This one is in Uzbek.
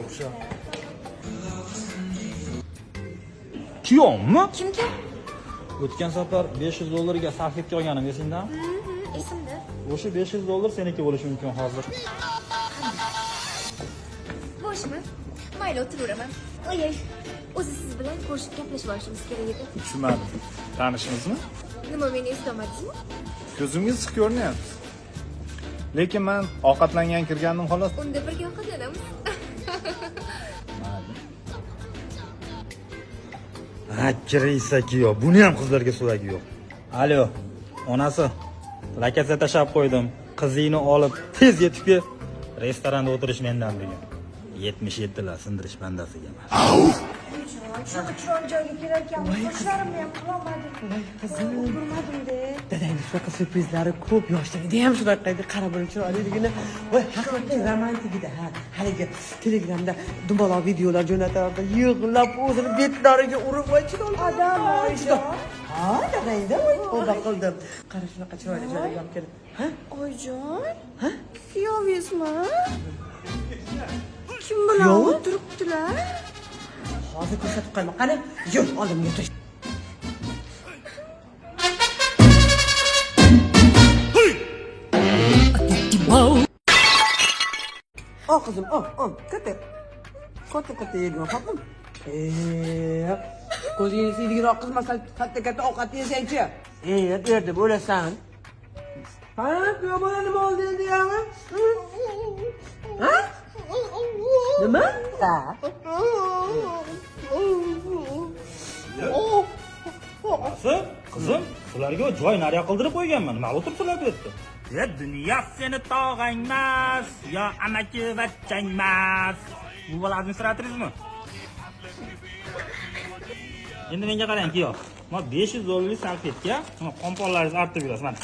O'sha. Kiyommi? Kimga? O'tgan safar $500 sarflab olganim esingdami? Esimda. O'sha $500 seniki bo'lishi mumkin hozir. Boshmi? Mayli, o'tiraveraman. Oy, o'zi siz bilan ko'rishib gaplashib olishimiz kerak edi. Tushunmadim. Tanishmizmi? Nima, meni eslamadingizmi? Ko'zimga siq ko'rinyapsiz. Lekin men ovqatlangan kirgandim xolos. Unda birga ovqatlanamiz. Ha, kiraysa-ki yo'q. Buni ham qizlarga so'ragi yo'q. Alo, onasi. Lakaza tashab qo'ydim. Qizingni olib tez yetib kel. Restoranda o'tirish mendan degan. 77lar sindirish bandasiga. Shu chiroyli joyga kelar ekan, qoshlarimni ham qilolmadim. Voy qizim. Ko'rmadim-da. Dadangni shunaqa syurprizlari ko'p, yoshligida ham shunaqa edi, qara bir chiroyliligini. Voy, haqiqiy romantik edi, ha. Haligi Telegramda dumaloq videolar jo'natardi, yig'lab o'zini betlariga urib voy chiroyli. Odam Ha, dadangda voy tavba qildim. Qara shunaqa chiroyli joyga olib kelib. Ha? Oyijon, Ha? kuyovingizmi? Kim bilan Kuyovi? o'tiribdilar? Hozir ko'rsatib qo'yma. Qani, yur, oldimga o'tir. Oh qizim, oh, katta. Katta yedim, xo'pmi? Ko'zingni siydigroq qizmasan, katta ovqat yesang-chi. Erda bo'lasan. Ha, kuyov bola nima oldi endi yog'i? Ha? Nima? Ha. Qizim, ularga joy nariya qildirib qo'yganman. Nima o'tiribsizlar bu yerda? Ya dunyo seni tog'ang emas, yo amaki vachchang emas. Bu bola administratorizmi? Endi menga qarang-ki, yo'q. Men $500 sarf etgan, komponlaringizni artib berasiz. Mana.